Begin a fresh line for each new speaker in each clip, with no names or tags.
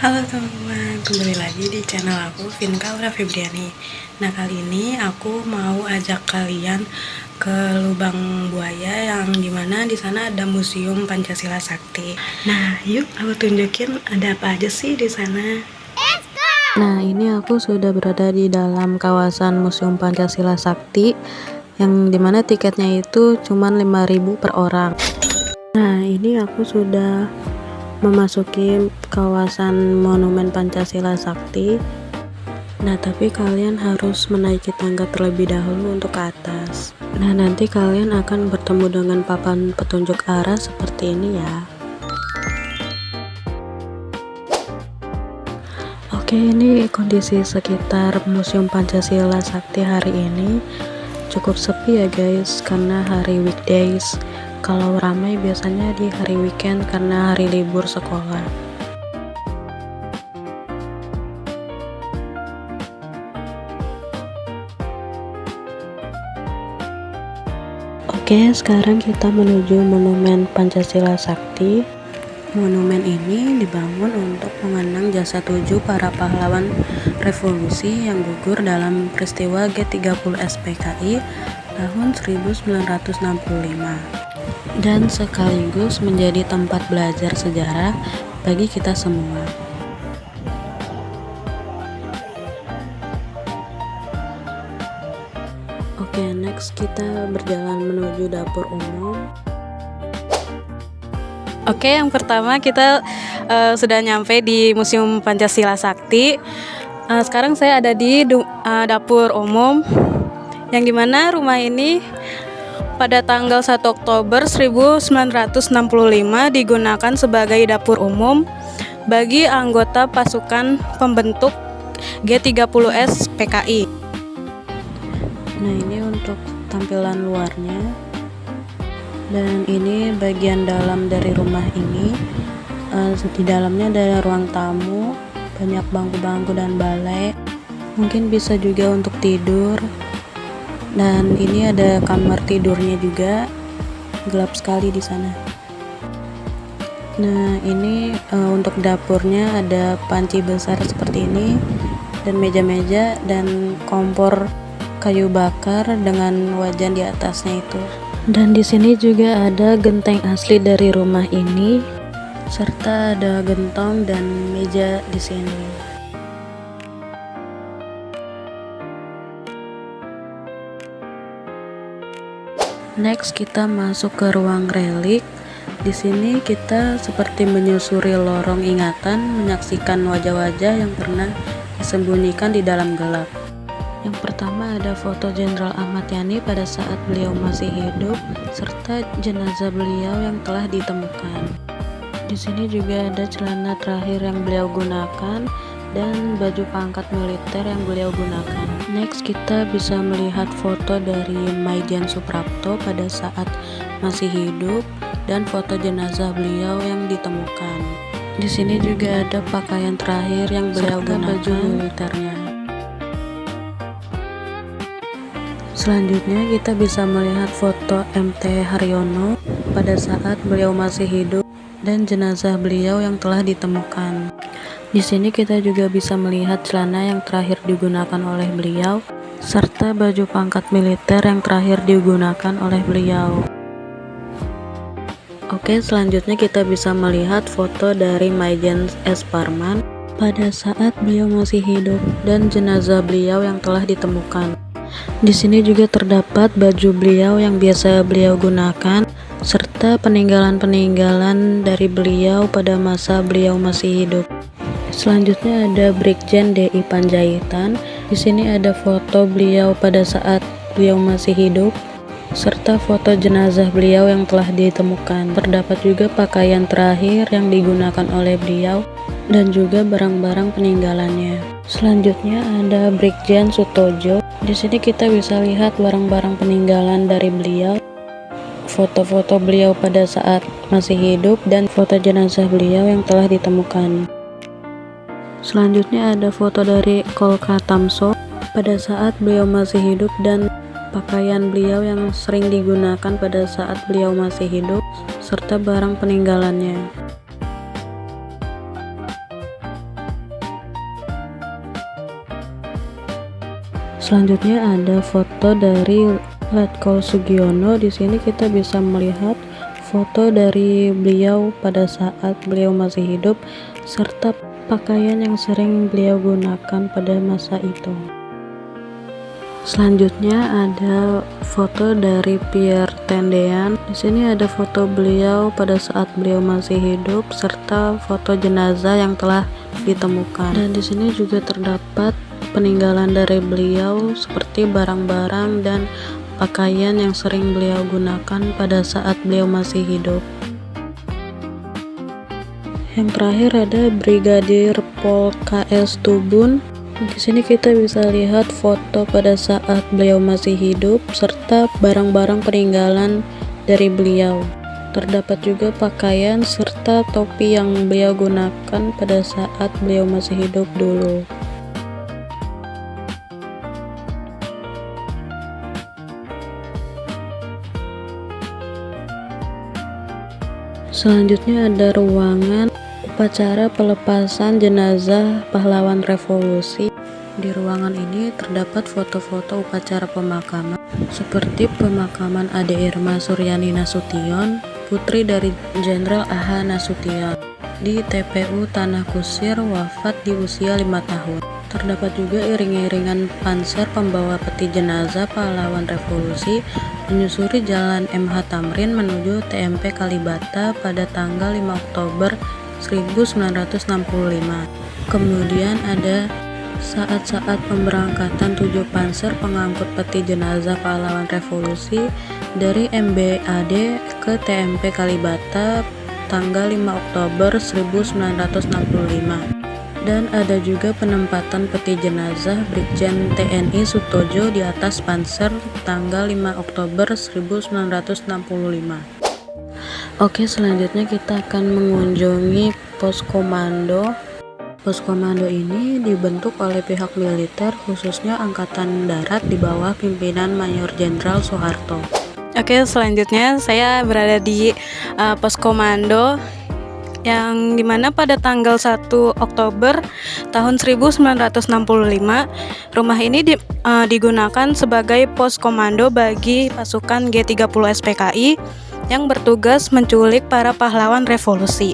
Halo teman-teman, kembali lagi di channel aku Vinka Aura Febriani. Nah, kali ini aku mau ajak kalian ke Lubang Buaya yang dimana di sana ada Museum Pancasila Sakti. Nah, yuk aku tunjukin ada apa aja sih di sana.
Nah, ini aku sudah berada di dalam kawasan Museum Pancasila Sakti yang dimana tiketnya itu cuma 5.000 per orang. Nah, ini aku sudah memasuki kawasan Monumen Pancasila Sakti. Nah, tapi kalian harus menaiki tangga terlebih dahulu untuk ke atas. Nah, nanti kalian akan bertemu dengan papan petunjuk arah seperti ini ya. Oke, ini kondisi sekitar Museum Pancasila Sakti hari ini cukup sepi ya guys, karena hari weekdays. Kalau ramai biasanya di hari weekend karena hari libur sekolah. Oke, sekarang kita menuju Monumen Pancasila Sakti. Monumen ini dibangun untuk mengenang jasa 7 para pahlawan revolusi yang gugur dalam peristiwa G30 SPKI tahun 1965 dan sekaligus menjadi tempat belajar sejarah bagi kita semua. Oke, next kita berjalan menuju dapur umum.
Oke, yang pertama kita sudah nyampe di Museum Pancasila Sakti. Sekarang saya ada di dapur umum, yang dimana rumah ini pada tanggal 1 Oktober 1965 digunakan sebagai dapur umum bagi anggota pasukan pembentuk G30S PKI.
Nah, ini untuk tampilan luarnya. Dan ini bagian dalam dari rumah ini. Di dalamnya ada ruang tamu, banyak bangku-bangku dan balai, mungkin bisa juga untuk tidur. Dan ini ada kamar tidurnya juga, gelap sekali di sana. Nah, ini untuk dapurnya ada panci besar seperti ini, dan meja-meja dan kompor kayu bakar dengan wajan di atasnya itu. Dan di sini juga ada genteng asli dari rumah ini, serta ada gentong dan meja di sini. Next kita masuk ke ruang relik. Di sini kita seperti menyusuri lorong ingatan, menyaksikan wajah-wajah yang pernah disembunyikan di dalam gelap. Yang pertama ada foto Jenderal Ahmad Yani pada saat beliau masih hidup, serta jenazah beliau yang telah ditemukan. Di sini juga ada celana terakhir yang beliau gunakan dan baju pangkat militer yang beliau gunakan. Next kita bisa melihat foto dari Maijen Suprapto pada saat masih hidup dan foto jenazah beliau yang ditemukan. Di sini juga ada pakaian terakhir yang beliau gunakan, baju militernya. Selanjutnya kita bisa melihat foto MT Haryono pada saat beliau masih hidup dan jenazah beliau yang telah ditemukan. Di sini kita juga bisa melihat celana yang terakhir digunakan oleh beliau serta baju pangkat militer yang terakhir digunakan oleh beliau. Oke, selanjutnya kita bisa melihat foto dari Maijen S. Parman pada saat beliau masih hidup dan jenazah beliau yang telah ditemukan. Di sini juga terdapat baju beliau yang biasa beliau gunakan serta peninggalan-peninggalan dari beliau pada masa beliau masih hidup. Selanjutnya ada Brigjen DI Panjaitan. Di sini ada foto beliau pada saat beliau masih hidup serta foto jenazah beliau yang telah ditemukan. Terdapat juga pakaian terakhir yang digunakan oleh beliau dan juga barang-barang peninggalannya. Selanjutnya ada Brigjen Sutojo. Di sini kita bisa lihat barang-barang peninggalan dari beliau, foto-foto beliau pada saat masih hidup dan foto jenazah beliau yang telah ditemukan. Selanjutnya ada foto dari Kolka Tamso pada saat beliau masih hidup dan pakaian beliau yang sering digunakan pada saat beliau masih hidup serta barang peninggalannya. Selanjutnya ada foto dari Letkol Sugiono. Di sini kita bisa melihat foto dari beliau pada saat beliau masih hidup serta pakaian yang sering beliau gunakan pada masa itu. Selanjutnya ada foto dari Pierre Tendean. Di sini ada foto beliau pada saat beliau masih hidup serta foto jenazah yang telah ditemukan. Dan di sini juga terdapat peninggalan dari beliau seperti barang-barang dan pakaian yang sering beliau gunakan pada saat beliau masih hidup. Yang terakhir ada Brigadir Pol KS Tubun. Di sini kita bisa lihat foto pada saat beliau masih hidup serta barang-barang peninggalan dari beliau. Terdapat juga pakaian serta topi yang beliau gunakan pada saat beliau masih hidup dulu. Selanjutnya ada ruangan upacara pelepasan jenazah pahlawan revolusi. Di ruangan ini terdapat foto-foto upacara pemakaman seperti pemakaman Ade Irma Suryani Nasution, putri dari Jenderal A.H. Nasution, di TPU Tanah Kusir, wafat di usia 5 tahun. Terdapat juga iring-iringan panser pembawa peti jenazah pahlawan revolusi menyusuri Jalan MH Tamrin menuju TMP Kalibata pada tanggal 5 Oktober 1965. Kemudian ada saat-saat pemberangkatan 7 panser pengangkut peti jenazah pahlawan revolusi dari MBAD ke TMP Kalibata tanggal 5 Oktober 1965. Dan ada juga penempatan peti jenazah Brigjen TNI Sutojo di atas panser tanggal 5 Oktober 1965. Oke, selanjutnya kita akan mengunjungi pos komando. Pos komando ini dibentuk oleh pihak militer, khususnya Angkatan Darat di bawah pimpinan Mayor Jenderal Soeharto.
Oke, selanjutnya saya berada di pos komando yang dimana pada tanggal 1 Oktober tahun 1965 rumah ini digunakan sebagai pos komando bagi pasukan G30 SPKI yang bertugas menculik para pahlawan revolusi.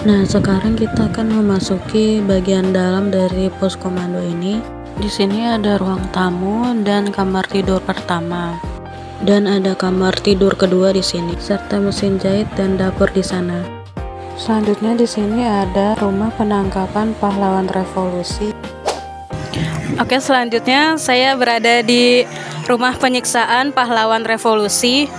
Nah, sekarang kita akan memasuki bagian dalam dari pos komando ini. Di sini ada ruang tamu dan kamar tidur pertama. Dan ada kamar tidur kedua di sini, serta mesin jahit dan dapur di sana. Selanjutnya di sini ada rumah penangkapan pahlawan revolusi.
Oke, selanjutnya saya berada di rumah penyiksaan pahlawan revolusi.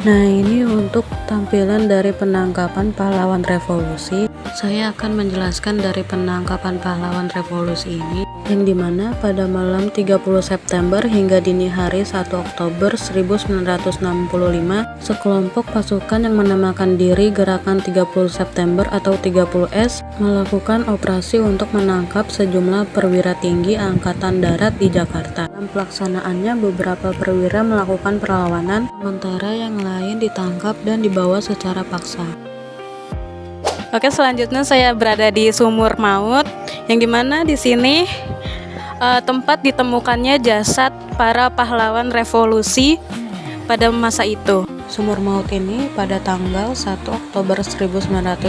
Nah, ini untuk tampilan dari penangkapan pahlawan revolusi. Saya akan menjelaskan dari penangkapan pahlawan revolusi ini, yang dimana pada malam 30 September hingga dini hari 1 Oktober 1965, sekelompok pasukan yang menamakan diri Gerakan 30 September atau 30S melakukan operasi untuk menangkap sejumlah perwira tinggi Angkatan Darat di Jakarta. Dalam pelaksanaannya, beberapa perwira melakukan perlawanan, sementara yang lain ditangkap dan dibawa secara paksa.
Oke, selanjutnya saya berada di Sumur Maut, yang dimana di sini tempat ditemukannya jasad para pahlawan revolusi pada masa itu.
Sumur Maut ini pada tanggal 1 Oktober 1965,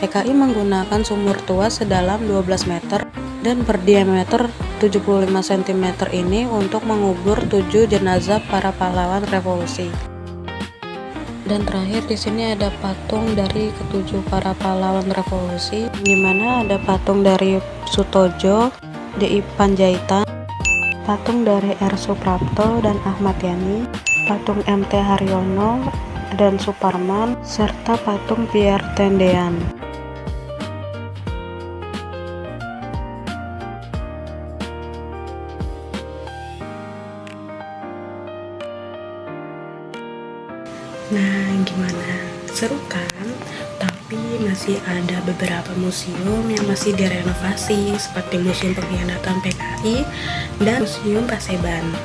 PKI menggunakan sumur tua sedalam 12 meter dan berdiameter 75 cm ini untuk mengubur 7 jenazah para pahlawan revolusi. Dan terakhir di sini ada patung dari ketujuh para pahlawan revolusi, di mana ada patung dari Sutojo, D.I. Panjaitan, patung dari R. Suprapto dan Ahmad Yani, patung M.T. Haryono dan Suparman, serta patung Pierre Tendean.
Nah, gimana? Seru kan? Tapi masih ada beberapa museum yang masih direnovasi, seperti Museum Pengkhianatan PKI dan Museum Paseban.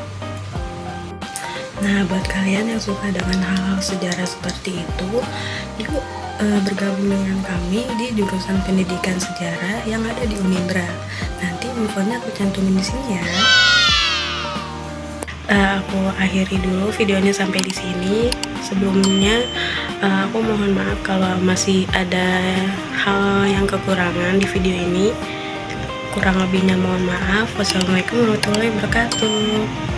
Nah, buat kalian yang suka dengan hal-hal sejarah seperti itu, yuk bergabung dengan kami di jurusan Pendidikan Sejarah yang ada di Unindra. Nanti infonya aku cantumin di sini ya. Aku akhiri dulu videonya sampai di sini. Sebelumnya aku mohon maaf kalau masih ada hal yang kekurangan di video ini. Kurang lebihnya mohon maaf. Wassalamualaikum warahmatullahi wabarakatuh.